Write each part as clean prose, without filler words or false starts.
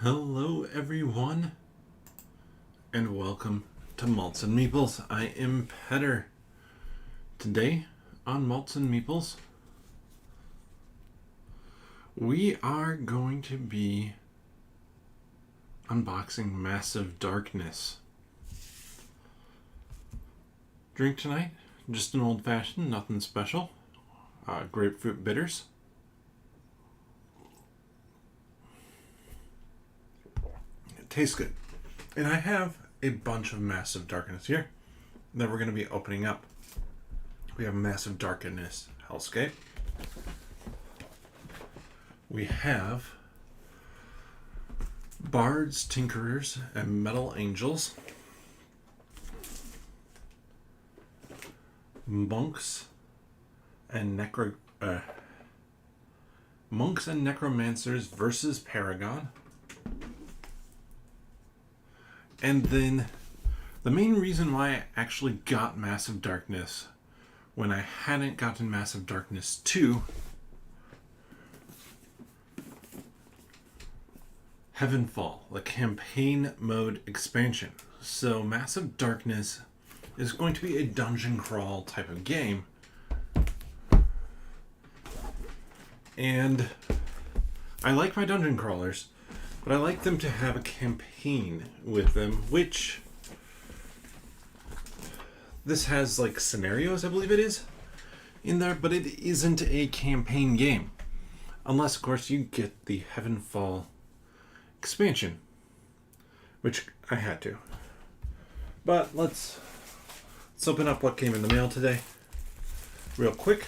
Hello everyone, and welcome to Malts and Meeples. I am Petter. Today on Malts and Meeples, we are going to be unboxing Massive Darkness. Drink tonight, just an old fashioned, nothing special. Grapefruit bitters. Tastes good. And I have a bunch of Massive Darkness here that we're going to be opening up. We have Massive Darkness Hellscape. We have Bards, Tinkerers, and Metal Angels. Monks and Necromancers versus Paragon. And then the main reason why I actually got Massive Darkness when I hadn't gotten Massive Darkness 2, Heavenfall, the campaign mode expansion. So Massive Darkness is going to be a dungeon crawl type of game. And I like my dungeon crawlers, but I like them to have a campaign with them, which this has like scenarios, I believe it is, in there, but it isn't a campaign game. Unless, of course, you get the Heavenfall expansion, which I had to. But let's open up what came in the mail today real quick.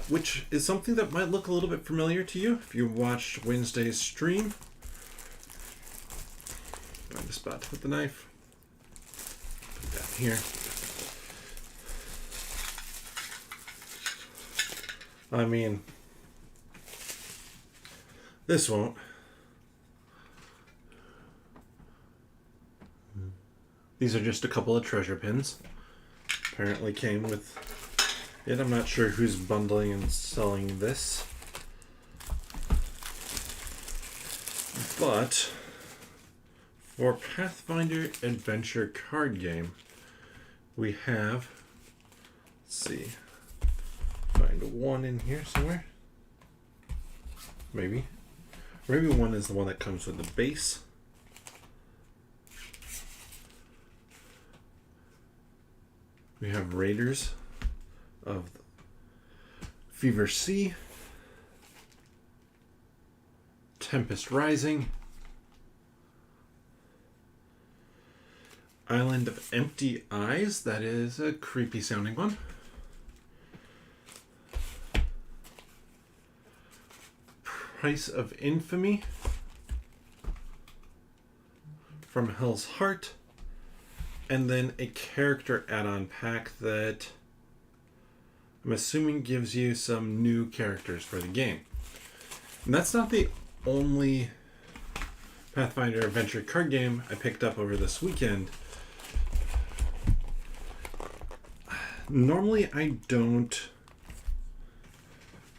Which is something that might look a little bit familiar to you if you watched Wednesday's stream. Find a spot to put the knife. Put that here. I mean, this won't. These are just a couple of treasure pins. Apparently came with it. I'm not sure who's bundling and selling this. But for Pathfinder Adventure card game, we have, let's see, find one in here somewhere. Maybe one is the one that comes with the base. We have Raiders of Fever Sea, Tempest Rising, Island of Empty Eyes, that is a creepy sounding one. Price of Infamy from Hell's Heart, and then a character add-on pack that I'm assuming gives you some new characters for the game. And that's not the only Pathfinder Adventure card game I picked up over this weekend. Normally I don't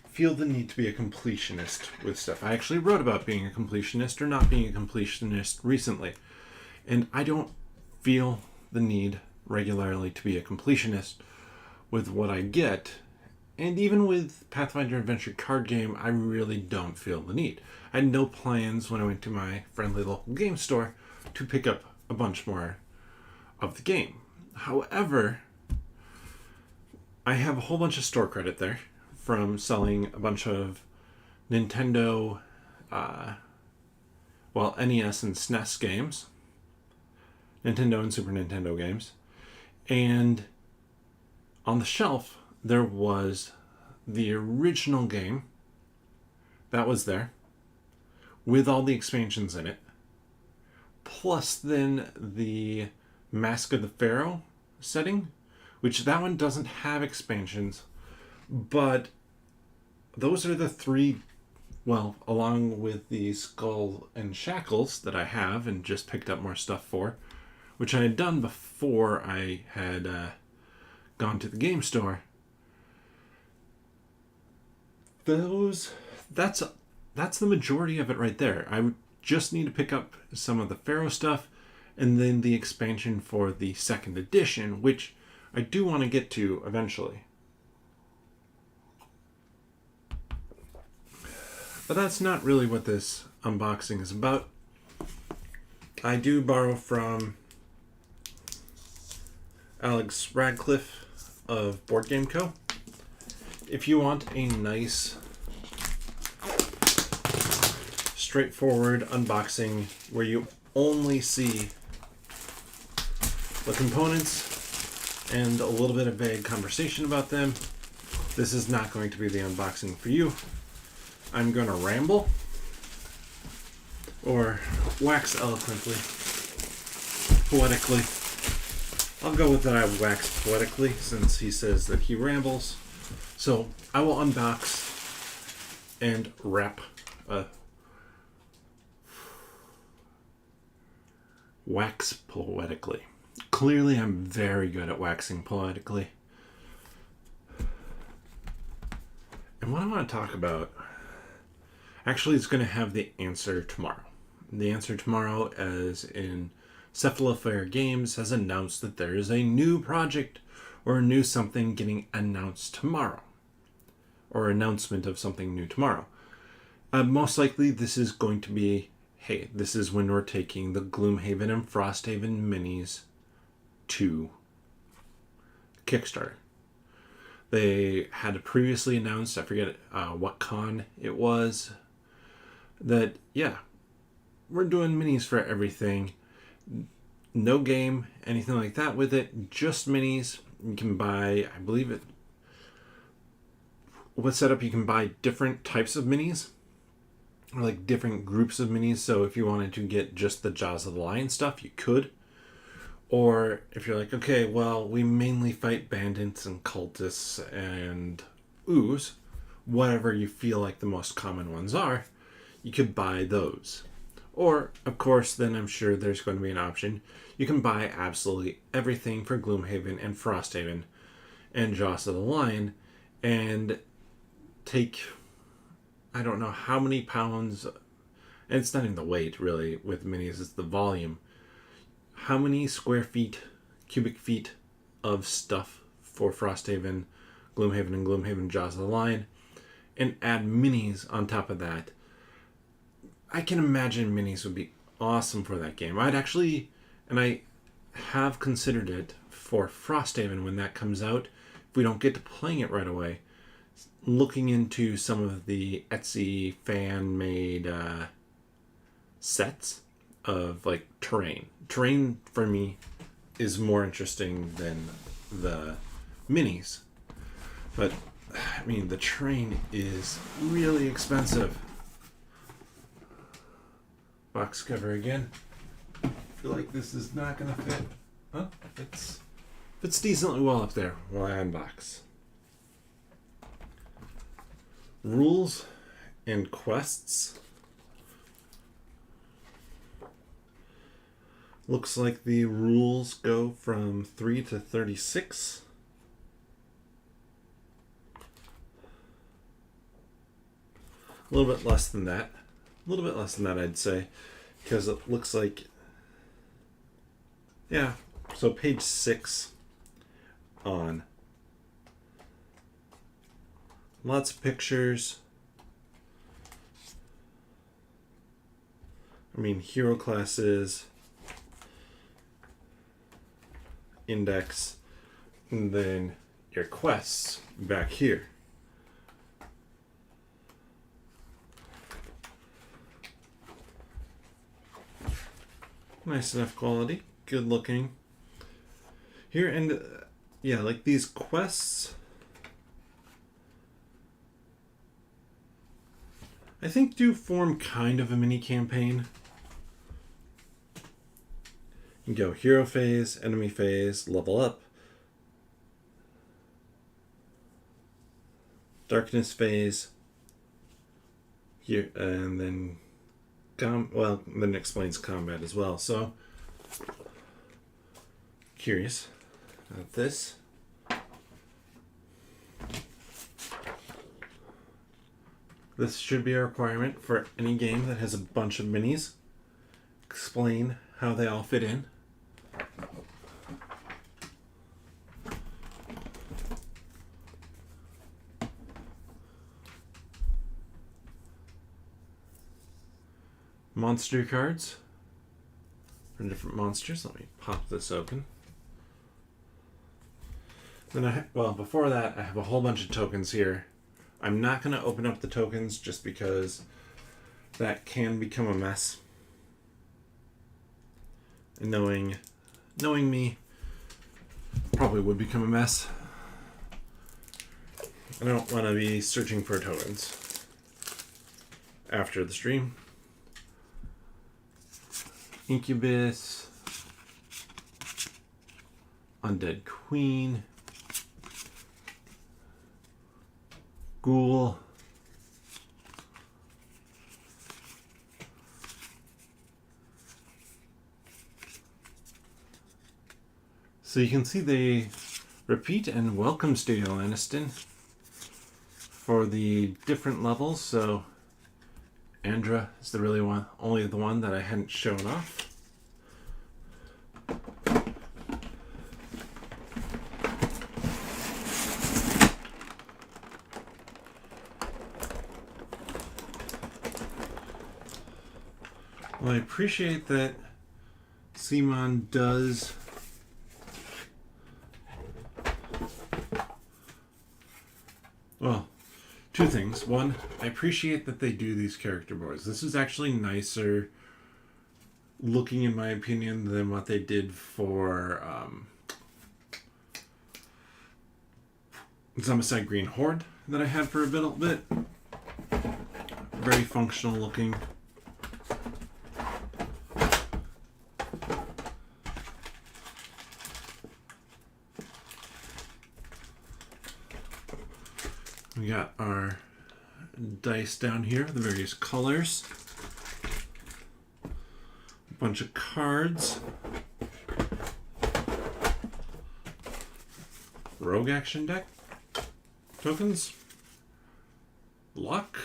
feel the need to be a completionist with stuff. I actually wrote about being a completionist or not being a completionist recently. And I don't feel the need regularly to be a completionist with what I get. And even with Pathfinder Adventure card game, I really don't feel the need. I had no plans when I went to my friendly local game store to pick up a bunch more of the game. However, I have a whole bunch of store credit there from selling a bunch of Nintendo, NES and SNES games, Nintendo and Super Nintendo games, and on the shelf, there was the original game that was there with all the expansions in it, plus then the Mask of the Pharaoh setting, which that one doesn't have expansions, but those are the three, along with the Skull and Shackles that I have and just picked up more stuff for, which I had done before I had gone to the game store. That's the majority of it right there. just need to pick up some of the Pharaoh stuff and then the expansion for the second edition, which I do want to get to eventually. But that's not really what this unboxing is about. I do borrow from Alex Radcliffe of Board Game Co. If you want a nice, straightforward unboxing where you only see the components and a little bit of vague conversation about them, this is not going to be the unboxing for you. I'm going to ramble or wax eloquently, poetically. I'll go with that. I wax poetically since he says that he rambles. So I will unbox and wrap. Wax poetically. Clearly, I'm very good at waxing poetically. And what I want to talk about, actually, it's going to have the answer tomorrow. The answer tomorrow, as in Cephalofair Games has announced that there is a new project or a new something getting announced tomorrow, or announcement of something new tomorrow. Most likely, this is going to be, hey, this is when we're taking the Gloomhaven and Frosthaven minis to Kickstarter. They had previously announced, I forget what con it was, that, yeah, we're doing minis for everything. No game, anything like that with it, just minis. You can buy, I believe it, what setup you can buy different types of minis, or like different groups of minis. So if you wanted to get just the Jaws of the Lion stuff, you could. Or if you're like, okay, well, we mainly fight bandits and cultists and ooze, whatever you feel like the most common ones are, you could buy those. Or, of course, then I'm sure there's going to be an option. You can buy absolutely everything for Gloomhaven and Frosthaven and Jaws of the Lion and take, I don't know how many pounds, and it's not even the weight, really, with minis, it's the volume. How many square feet, cubic feet of stuff for Frosthaven, Gloomhaven, and Gloomhaven Jaws of the Lion, and add minis on top of that. I can imagine minis would be awesome for that game. I'd actually, and I have considered it for Frosthaven when that comes out, if we don't get to playing it right away, looking into some of the Etsy fan-made sets of like terrain. Terrain for me is more interesting than the minis. But, I mean, the terrain is really expensive. Box cover again. I feel like this is not going to fit. Huh? It's decently well up there while I unbox. Rules and quests. Looks like the rules go from 3 to 36. A little bit less than that. A little bit less than that, I'd say. Because it looks like... Yeah. So page 6 on. Lots of pictures. I mean, hero classes, index, and then your quests back here. Nice enough quality, good looking. Here, and yeah, like these quests, I think do form kind of a mini campaign. You go hero phase, enemy phase, level up, darkness phase, here, and then then it explains combat as well. So curious about this. This should be a requirement for any game that has a bunch of minis. Explain how they all fit in. Monster cards for different monsters. Let me pop this open. Then before that, I have a whole bunch of tokens here. I'm not going to open up the tokens just because that can become a mess. And knowing me, probably would become a mess. I don't want to be searching for tokens after the stream. Incubus, Undead Queen, Ghoul, so you can see they repeat and welcome Studio Aniston for the different levels. So Andra is the only the one that I hadn't shown off. Well, I appreciate that Simon does two things. One, I appreciate that they do these character boards. This is actually nicer looking, in my opinion, than what they did for Zombicide Green Horde that I had for a bit. Very functional looking. We got our dice down here, the various colors. A bunch of cards. Rogue action deck. Tokens. Luck.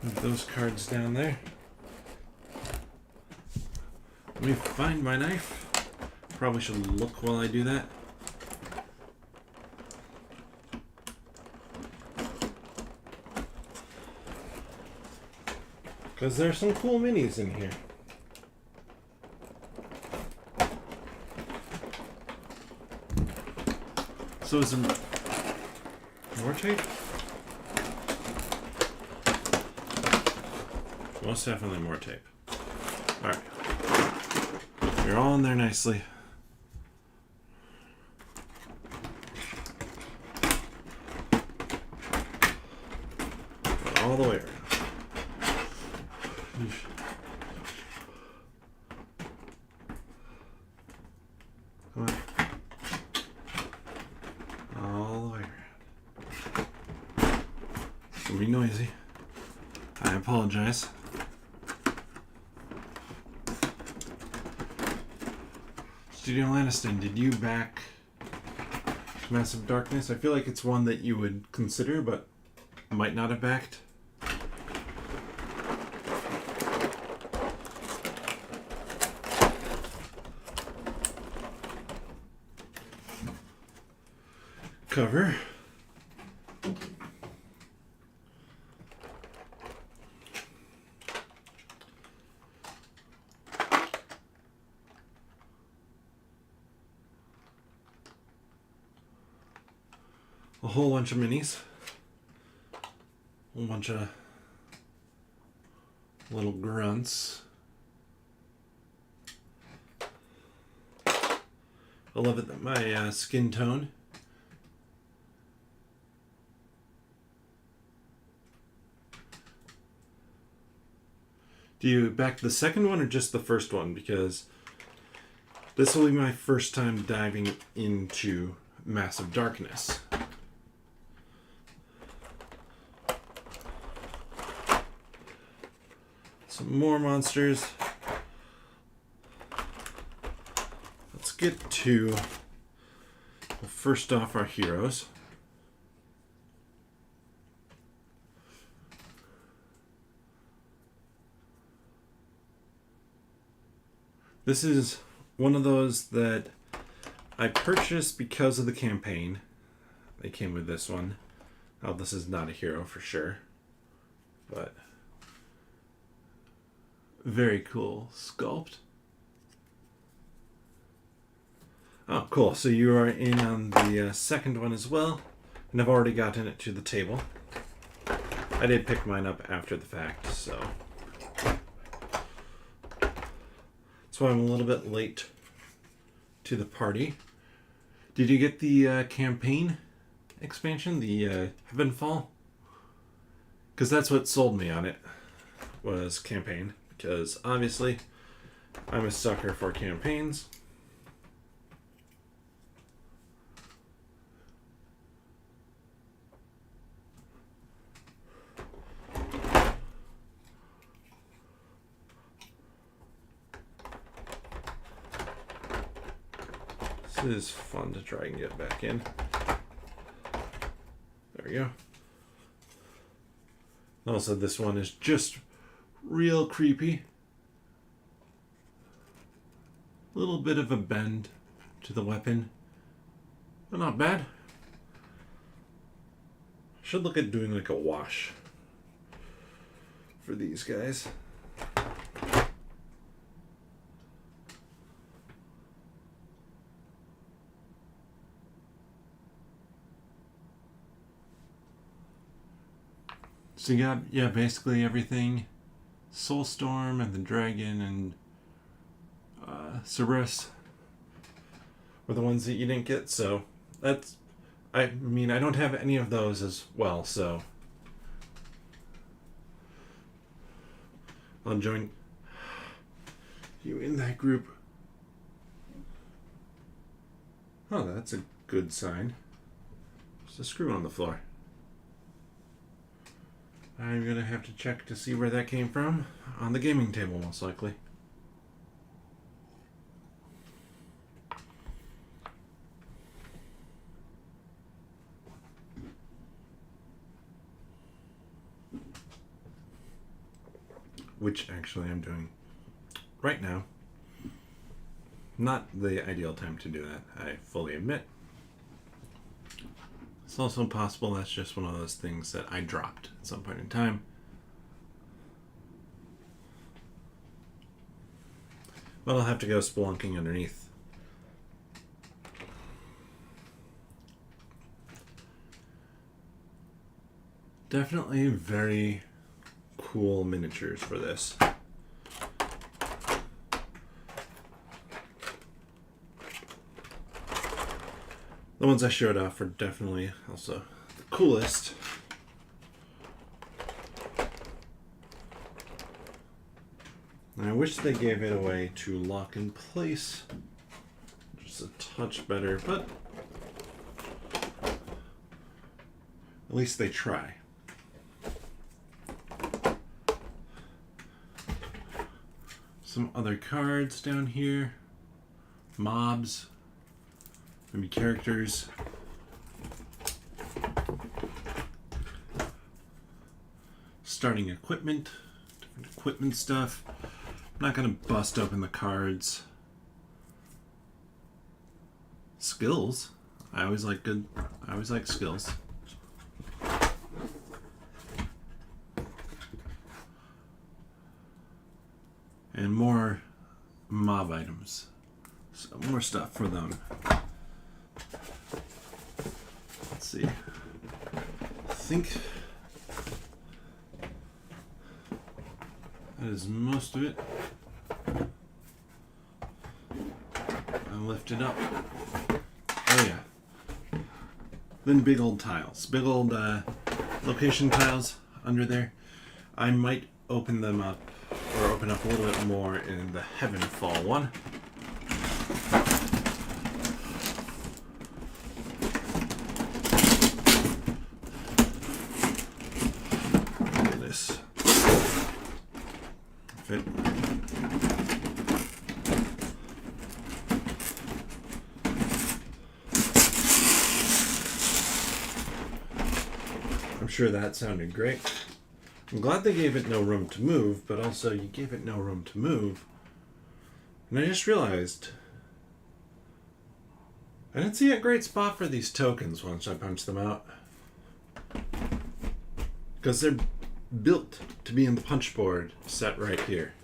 Have those cards down there. Let me find my knife. Probably should look while I do that. Because there's some cool minis in here. So is there more tape? Most definitely more tape. Alright. You're all in there nicely. All the way around. Come on. All the way around. It's gonna be noisy. I apologize. Studio Aniston, did you back Massive Darkness? I feel like it's one that you would consider, but might not have backed. Cover. A whole bunch of minis. A whole bunch of little grunts. I love it that my skin tone Do you back the second one or just the first one? Because this will be my first time diving into Massive Darkness. Some more monsters. Let's get to, well, first off, our heroes. This is one of those that I purchased because of the campaign. They came with this one. Oh, this is not a hero for sure, but very cool sculpt. Oh, cool. So you are in on the second one as well, and I've already gotten it to the table. I did pick mine up after the fact, so that's why I'm a little bit late to the party. Did you get the campaign expansion, the Heavenfall? Because that's what sold me on it, was campaign. Because obviously, I'm a sucker for campaigns. This is fun to try and get back in. There we go. Also, this one is just real creepy. A little bit of a bend to the weapon, but not bad. Should look at doing like a wash for these guys. So you got, yeah, basically everything. Soulstorm and the dragon and Cerberus were the ones that you didn't get, so that's, I mean, I don't have any of those as well, so I'll join you in that group. Oh, that's a good sign. There's a screw on the floor. I'm going to have to check to see where that came from. On the gaming table, most likely. Which actually I'm doing right now. Not the ideal time to do that, I fully admit. It's also possible that's just one of those things that I dropped at some point in time. But I'll have to go spelunking underneath. Definitely very cool miniatures for this. The ones I showed off are definitely also the coolest. And I wish they gave it a way to lock in place. Just a touch better, but at least they try. Some other cards down here. Mobs. Maybe characters. Starting equipment. Different equipment stuff. I'm not going to bust open the cards. Skills. I always like skills. And more mob items. So more stuff for them. Let's see. I think that is most of it. I lift it up. Oh yeah. Then big old tiles. Big old location tiles under there. I might open them up or open up a little bit more in the Heavenfall one. Look at this. Fit. I'm sure that sounded great. I'm glad they gave it no room to move, but also you gave it no room to move. And I just realized I didn't see a great spot for these tokens once I punched them out. Because they're built to be in the punch board set right here.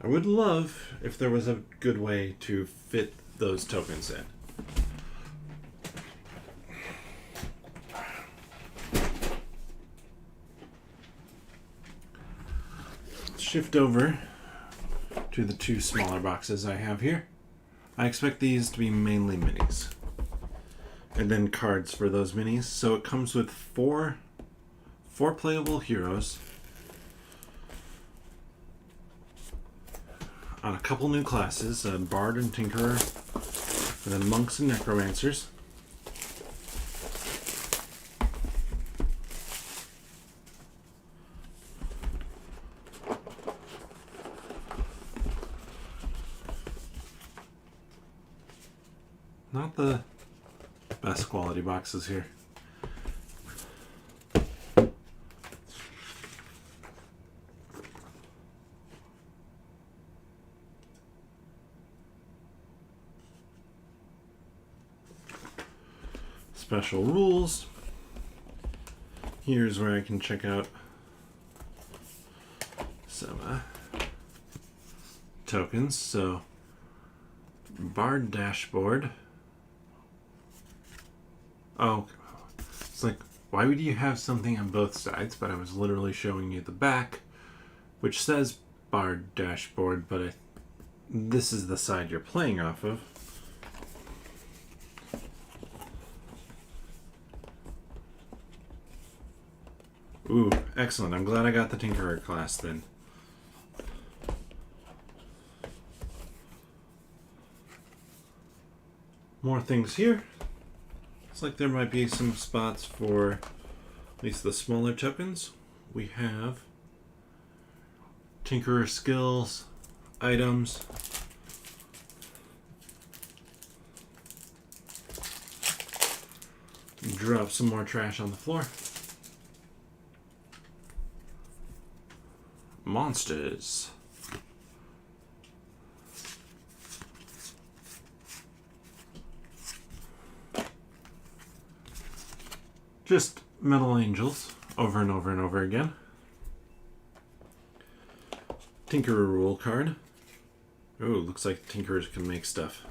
I would love if there was a good way to fit those tokens in. Let's shift over to the two smaller boxes I have here. I expect these to be mainly minis. And then cards for those minis. So it comes with four playable heroes on a couple new classes, Bard and Tinkerer, and then Monks and Necromancers. Not the best quality boxes here. Special rules. Here's where I can check out some tokens. So, Bard dashboard. Oh, it's like, why would you have something on both sides? But I was literally showing you the back, which says Bard dashboard, but this is the side you're playing off of. Ooh, excellent. I'm glad I got the Tinkerer class then. More things here. Looks like there might be some spots for at least the smaller tokens. We have Tinkerer skills, items, drop some more trash on the floor. Monsters. Just metal angels over and over and over again. Tinkerer rule card. Oh, looks like Tinkerers can make stuff.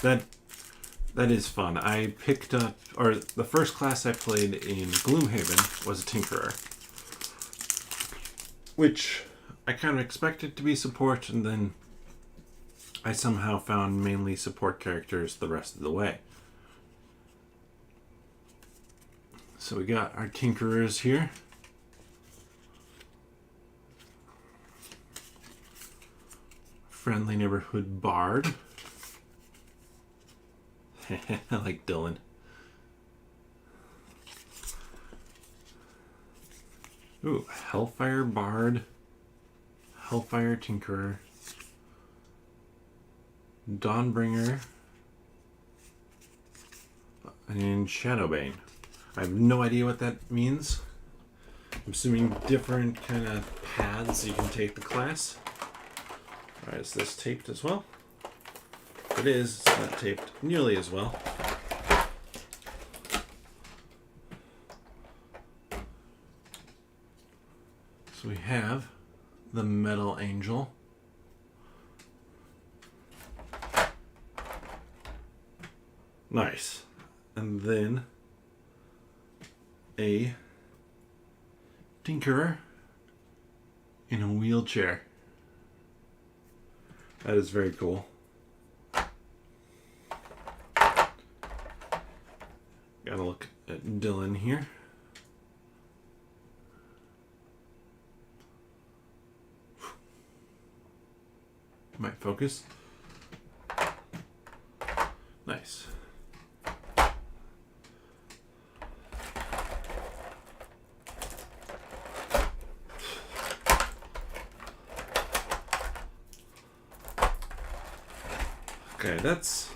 That is fun. I picked up, or the first class I played in Gloomhaven was a Tinkerer, which I kind of expected to be support, and then I somehow found mainly support characters the rest of the way. So we got our Tinkerers here. Friendly neighborhood Bard. I like Dylan. Ooh, Hellfire Bard. Hellfire Tinkerer. Dawnbringer. And Shadowbane. I have no idea what that means. I'm assuming different kind of paths you can take the class. Alright, is this taped as well? It is. It's not taped nearly as well. So we have the Metal Angel. Nice. And then a Tinkerer in a wheelchair. That is very cool. Gotta look at Dylan here. Might focus. Nice. Okay, that's...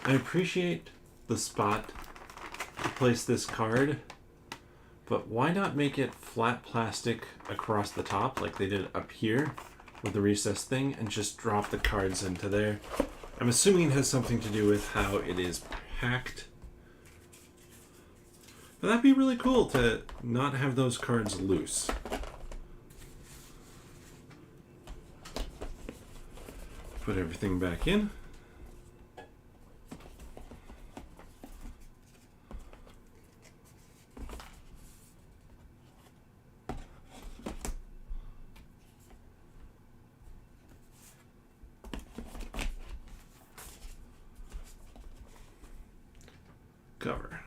I appreciate the spot place this card, but why not make it flat plastic across the top like they did up here with the recessed thing and just drop the cards into there? I'm assuming it has something to do with how it is packed. But that'd be really cool to not have those cards loose. Put everything back in. Cover.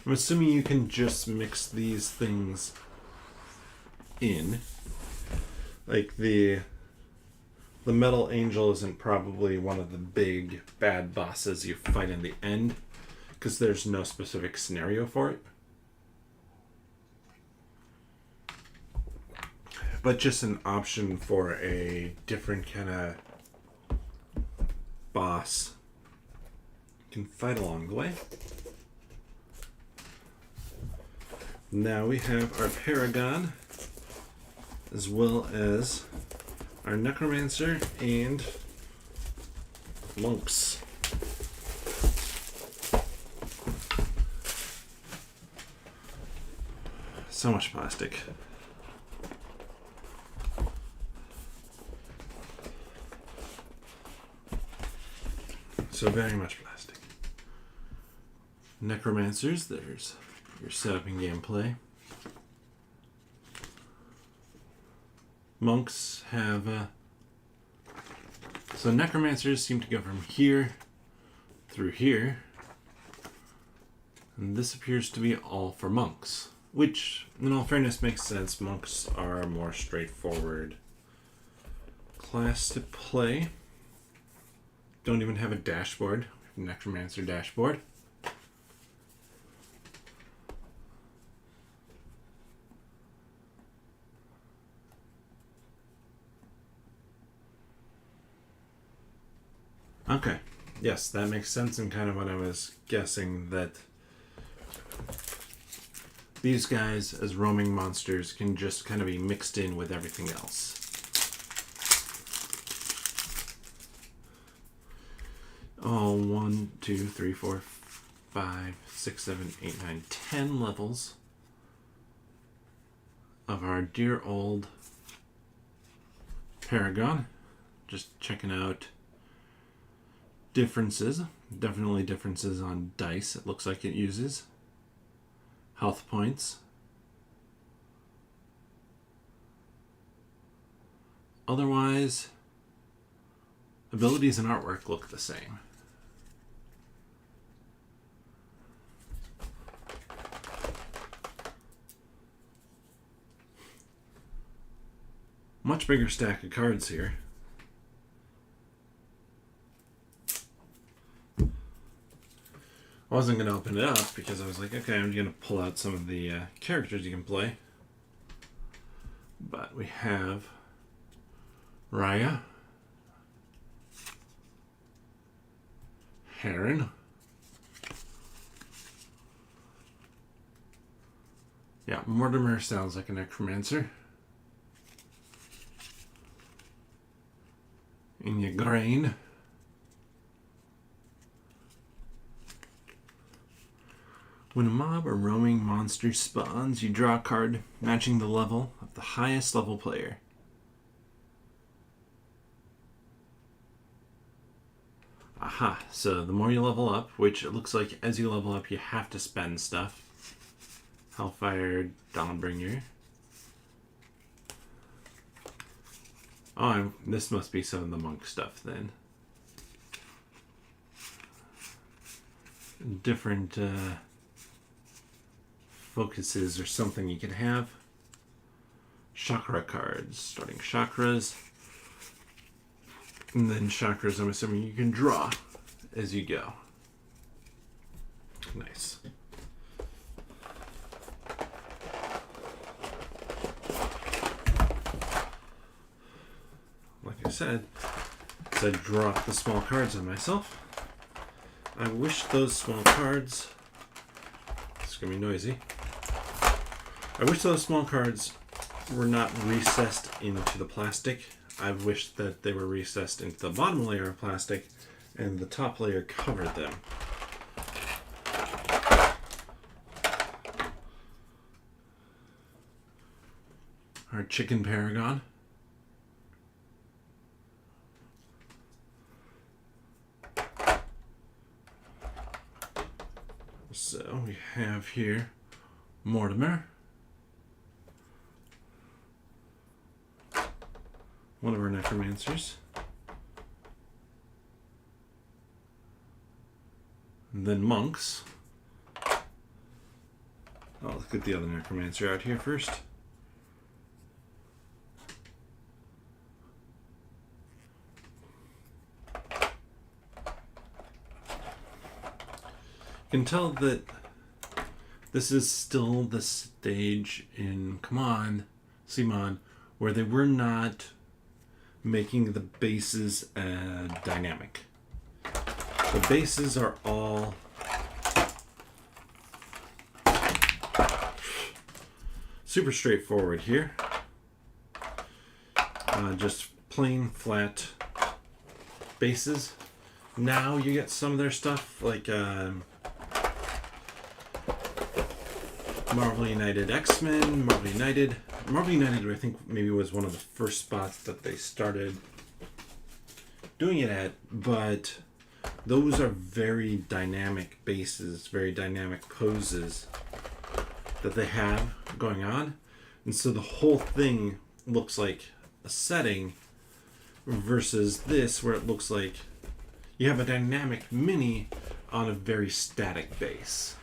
I'm assuming you can just mix these things in. Like the Metal Angel isn't probably one of the big bad bosses you fight in the end, because there's no specific scenario for it. But just an option for a different kind of boss you can fight along the way. Now we have our Paragon, as well as our Necromancer and Monks. So much plastic. So very much plastic. Necromancers, there's your setup and gameplay. Monks have so Necromancers seem to go from here through here, and this appears to be all for monks, which in all fairness makes sense. Monks are a more straightforward class to play. Don't even have a dashboard. Necromancer dashboard. Okay, yes, that makes sense, and kind of what I was guessing, that these guys as roaming monsters can just kind of be mixed in with everything else. Oh, 1, 2, 3, 4, 5, 6, 7, 8, 9, 10 levels of our dear old Paragon. Just checking out differences. Definitely differences on dice. It looks like it uses health points. Otherwise, abilities and artwork look the same. Much bigger stack of cards here. I wasn't going to open it up because I was like, okay, I'm going to pull out some of the characters you can play. But we have Raya, Heron, yeah, Mortimer sounds like a necromancer, Igraine, when a mob or roaming monster spawns, you draw a card matching the level of the highest level player. Aha, so the more you level up, which it looks like as you level up you have to spend stuff. Hellfire, Dawnbringer. Oh, this must be some of the monk stuff then. Different focuses or something you can have. Chakra cards, starting chakras. And then chakras, I'm assuming you can draw as you go. Nice. Like I said, as I dropped the small cards on myself, I wish those small cards gonna be noisy. I wish those small cards were not recessed into the plastic. I wish that they were recessed into the bottom layer of plastic and the top layer covered them. Our chicken Paragon. So we have here Mortimer, one of our necromancers. And then monks. Oh, let's get the other necromancer out here first. You can tell that this is still the stage in Simon, where they were not making the bases dynamic. The bases are all super straightforward here. Just plain flat bases. Now you get some of their stuff like Marvel United X-Men, Marvel United, I think maybe was one of the first spots that they started doing it at, but those are very dynamic bases, very dynamic poses that they have going on. And so the whole thing looks like a setting versus this where it looks like you have a dynamic mini on a very static base.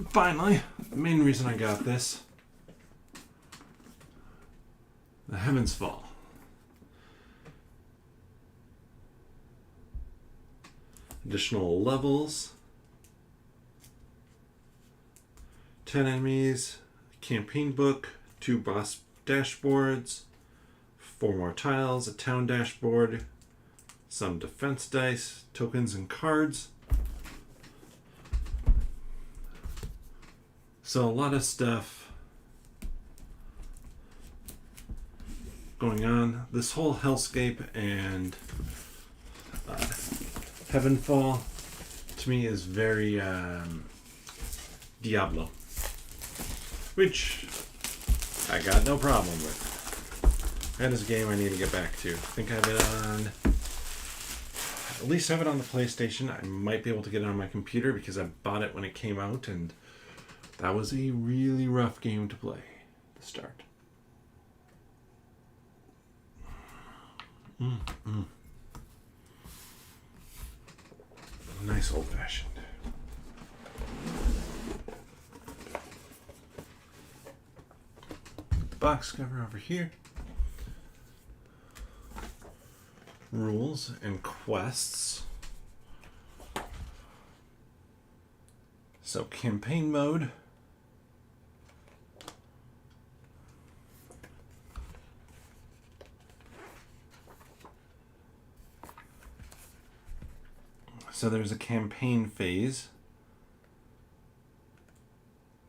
Finally, the main reason I got this, the Heavens Fall. Additional levels, 10 enemies, campaign book, 2 boss dashboards, 4 more tiles, a town dashboard, some defense dice, tokens, and cards. So a lot of stuff going on. This whole Hellscape and Heavenfall to me is very Diablo, which I got no problem with. That is a game I need to get back to. I think I have it on, at least have it on the PlayStation. I might be able to get it on my computer because I bought it when it came out, and that was a really rough game to play to start. Nice old fashioned. Box cover over here. Rules and quests. So campaign mode. So there's a campaign phase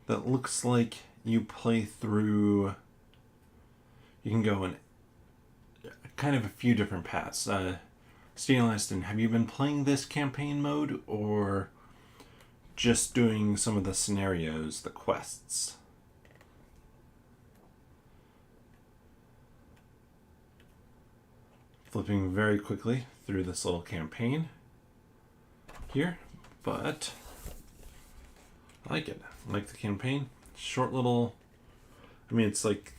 that looks like you play through. You can go in kind of a few different paths. Steel Aston, have you been playing this campaign mode or just doing some of the scenarios, the quests? Flipping very quickly through this little campaign here, but I like it. I like the campaign. Short little, I mean, it's like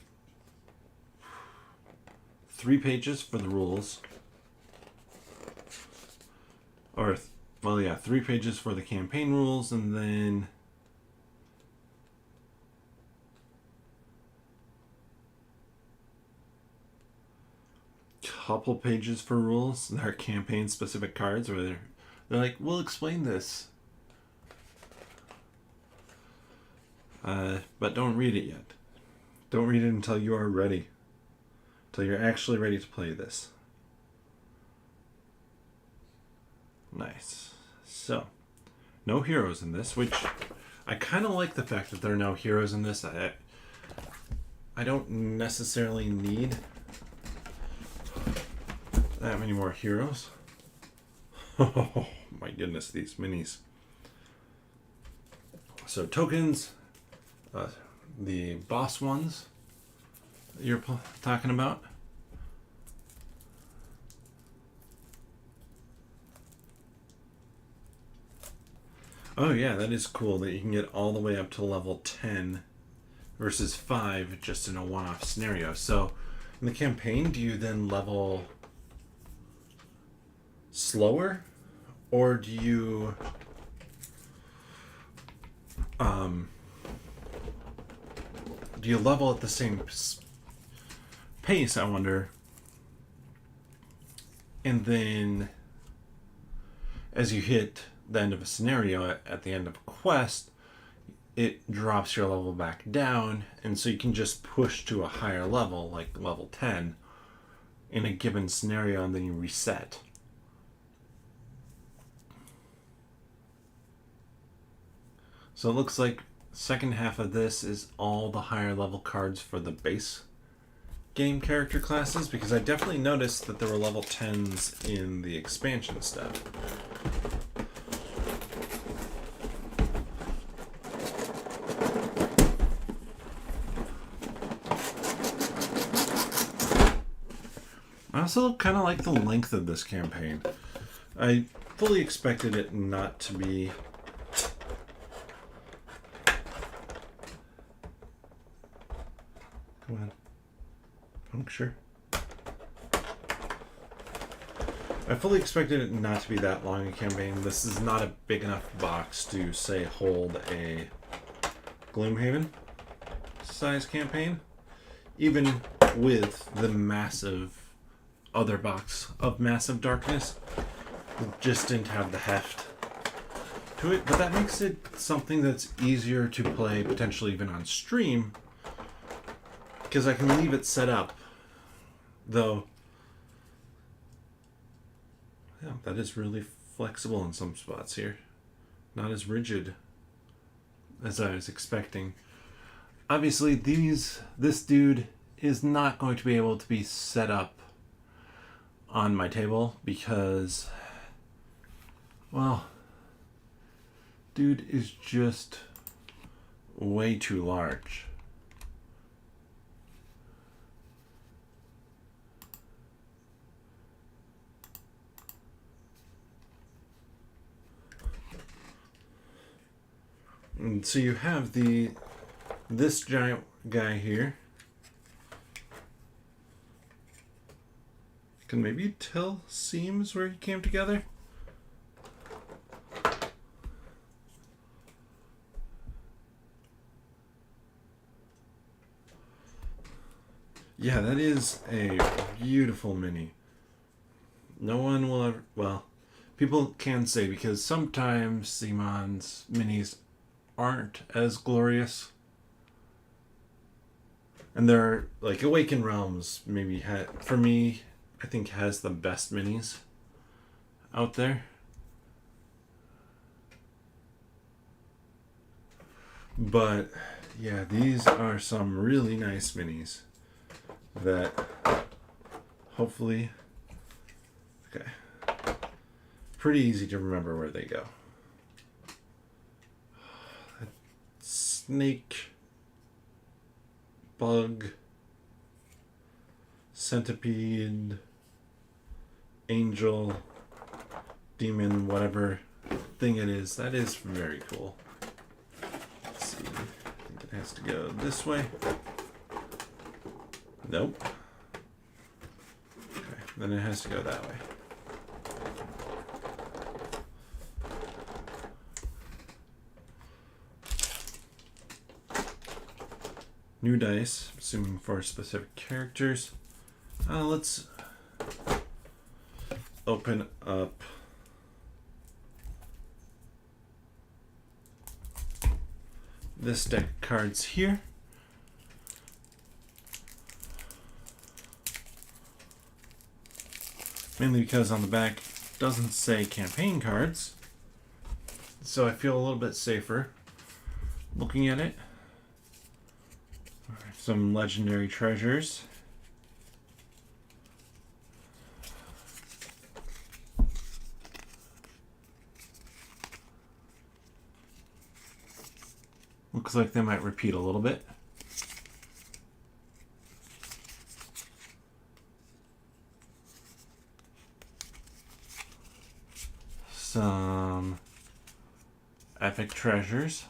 3 pages for the rules. Or, well, yeah, 3 pages for the campaign rules, and then couple pages for rules. There are campaign specific cards where they're like, we'll explain this. But don't read it yet. Don't read it until you are ready. Until you're actually ready to play this. Nice. So, no heroes in this, which I kind of like the fact that there are no heroes in this. I don't necessarily need that many more heroes. Oh my goodness, these minis. So tokens, the boss ones that you're talking about. Oh yeah, that is cool that you can get all the way up to level 10 versus 5 just in a one-off scenario. So in the campaign, do you then level slower, or do you level at the same pace, I wonder, and then as you hit the end of a scenario at the end of a quest, it drops your level back down, and so you can just push to a higher level, like level 10, in a given scenario, and then you reset. So it looks like second half of this is all the higher level cards for the base game character classes, because I definitely noticed that there were level 10s in the expansion stuff. I also kind of like the length of this campaign. I fully expected it not to be come on, puncture. I fully expected it not to be that long a campaign. This is not a big enough box to, say, hold a Gloomhaven size campaign, even with the massive other box of Massive Darkness. It just didn't have the heft to it, but that makes it something that's easier to play, potentially even on stream, because I can leave it set up. Though, yeah, that is really flexible in some spots here. Not as rigid as I was expecting. Obviously, this dude is not going to be able to be set up on my table because, well, dude is just way too large. And so you have this giant guy here. Can maybe tell seams where he came together? Yeah, that is a beautiful mini. No one will ever, well, people can say, because sometimes Simon's minis aren't as glorious. And they're like Awaken Realms maybe for me, I think has the best minis out there. But yeah, these are some really nice minis that hopefully, okay, pretty easy to remember where they go. Snake, bug, centipede, angel, demon, whatever thing it is. That is very cool. Let's see. I think it has to go this way. Nope. Okay, then it has to go that way. New dice, assuming for specific characters. Let's open up this deck of cards here. Mainly because on the back doesn't say campaign cards, so I feel a little bit safer looking at it. Some legendary treasures. Looks like they might repeat a little bit. Some epic treasures.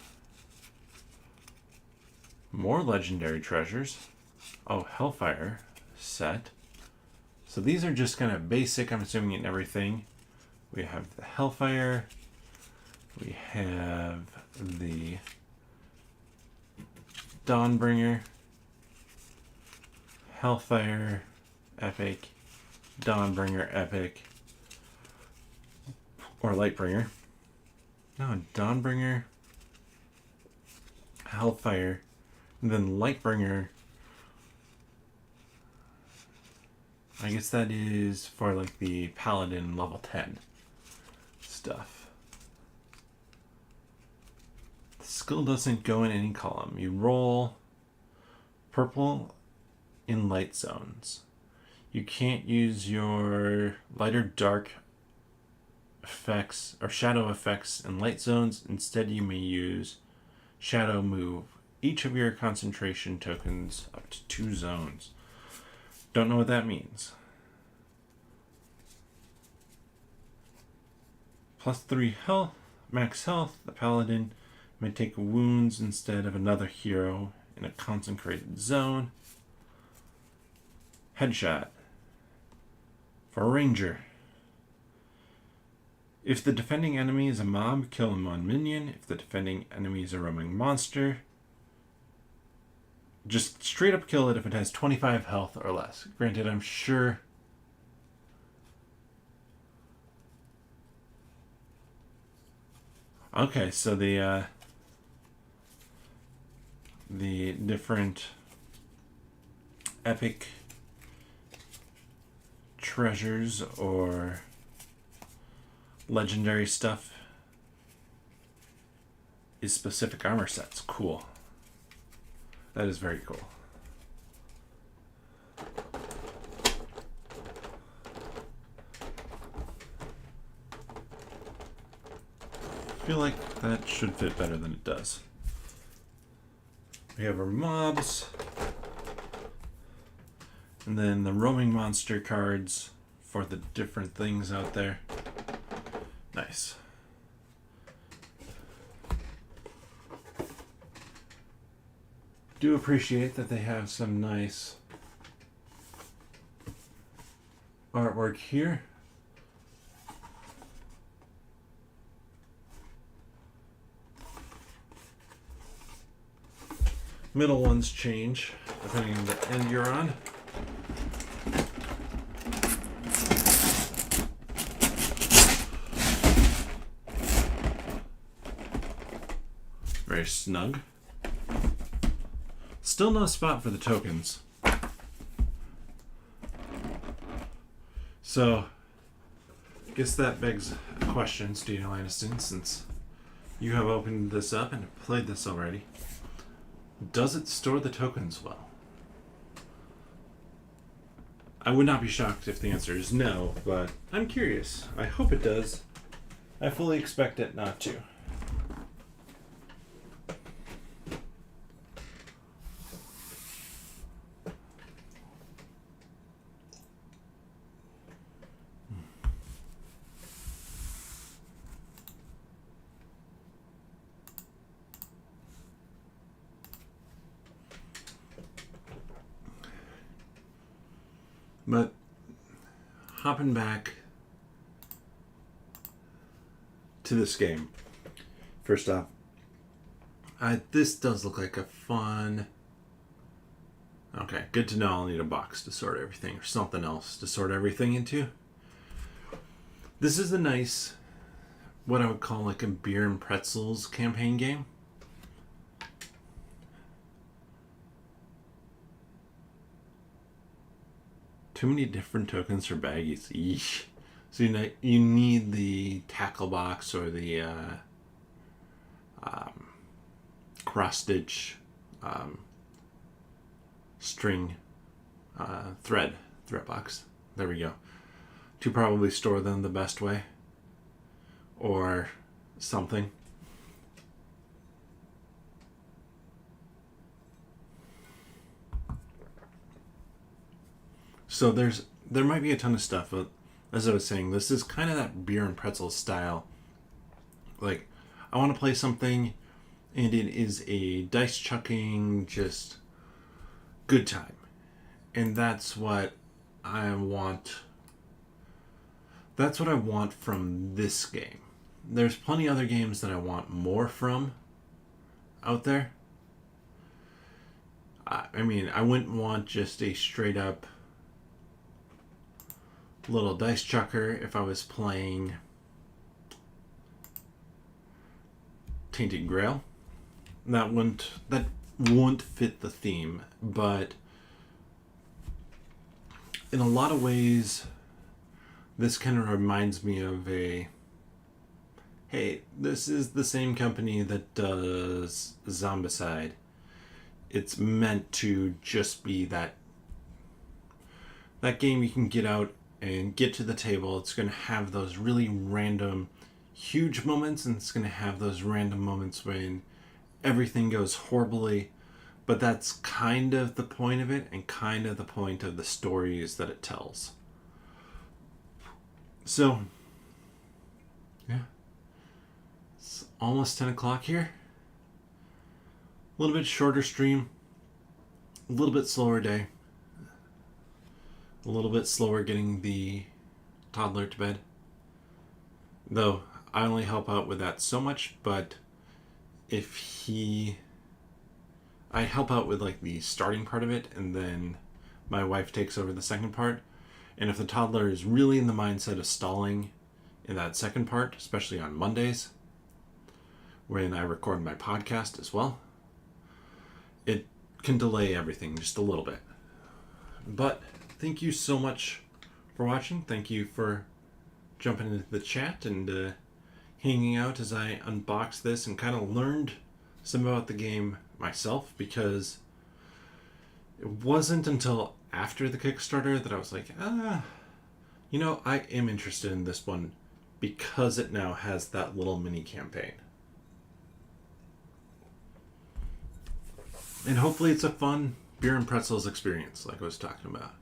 More legendary treasures. Oh, Hellfire set. So these are just kind of basic, I'm assuming, in everything. We have the Hellfire. We have the Dawnbringer. Hellfire, epic. Dawnbringer, epic. Or Lightbringer. No, Dawnbringer, Hellfire, and then Lightbringer. I guess that is for like the Paladin level 10 stuff. The skill doesn't go in any column. You roll purple in light zones. You can't use your light or dark effects or shadow effects in light zones. Instead, you may use shadow move each of your concentration tokens up to 2 zones. Don't know what that means. +3 health, max health. The paladin may take wounds instead of another hero in a concentrated zone. Headshot for a ranger. If the defending enemy is a mob, kill him on minion. If the defending enemy is a roaming monster, just straight up kill it if it has 25 health or less. Granted, I'm sure okay, so the different epic treasures or legendary stuff is specific armor sets. Cool. That is very cool. I feel like that should fit better than it does. We have our mobs, and then the roaming monster cards for the different things out there. Nice. Do appreciate that they have some nice artwork here. Middle ones change depending on the end you're on. Very snug. Still no spot for the tokens. So, I guess that begs a question, Stephen Aniston, since you have opened this up and played this already. Does it store the tokens well? I would not be shocked if the answer is no, but I'm curious. I hope it does. I fully expect it not to. But hopping back to this game, first off, this does look like a fun. Okay, good to know. I'll need a box to sort everything, or something else to sort everything into. This is a nice, what I would call like a beer and pretzels campaign game. Too many different tokens for baggies. Eesh. So you need the tackle box or the cross stitch string thread box. There we go. To probably store them the best way or something. So there might be a ton of stuff, but as I was saying, this is kind of that beer and pretzel style. Like, I want to play something, and it is a dice chucking, just good time. And that's what I want. That's what I want from this game. There's plenty other games that I want more from out there. I mean, I wouldn't want just a straight up little dice chucker if I was playing Tainted Grail. That wouldn't fit the theme, but in a lot of ways this kind of reminds me of hey, this is the same company that does Zombicide. It's meant to just be that game you can get out and get to the table. It's going to have those really random, huge moments, and it's going to have those random moments when everything goes horribly. But that's kind of the point of it, and kind of the point of the stories that it tells. So, yeah. It's almost 10 o'clock here. A little bit shorter stream. A little bit slower day. A little bit slower getting the toddler to bed. Though, I only help out with that so much, but I help out with like the starting part of it, and then my wife takes over the second part. And if the toddler is really in the mindset of stalling in that second part, especially on Mondays, when I record my podcast as well, it can delay everything just a little bit. But thank you so much for watching. Thank you for jumping into the chat and hanging out as I unboxed this and kind of learned some about the game myself, because it wasn't until after the Kickstarter that I was like, I am interested in this one because it now has that little mini campaign. And hopefully it's a fun beer and pretzels experience like I was talking about.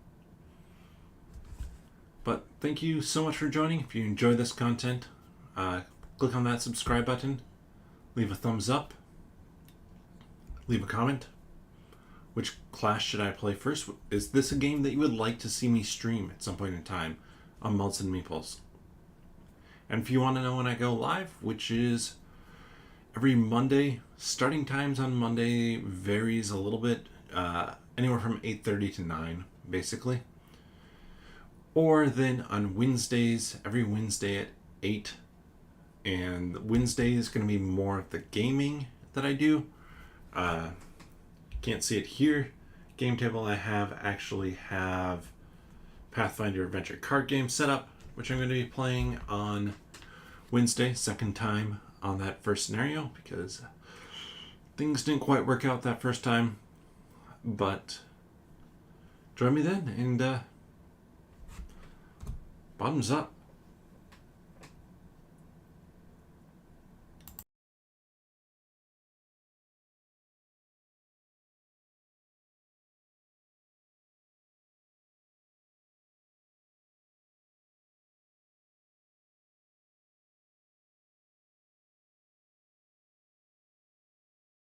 But thank you so much for joining. If you enjoy this content, click on that subscribe button, leave a thumbs up, leave a comment. Which class should I play first? Is this a game that you would like to see me stream at some point in time on Malts and Meeples? And if you want to know when I go live, which is every Monday, starting times on Monday varies a little bit, anywhere from 8:30 to 9, basically. Or then on Wednesdays, every Wednesday at 8. And Wednesday is going to be more of the gaming that I do. Can't see it here. Game table I actually have Pathfinder Adventure card game set up, which I'm going to be playing on Wednesday, second time on that first scenario, because things didn't quite work out that first time. But join me then, and bottoms up.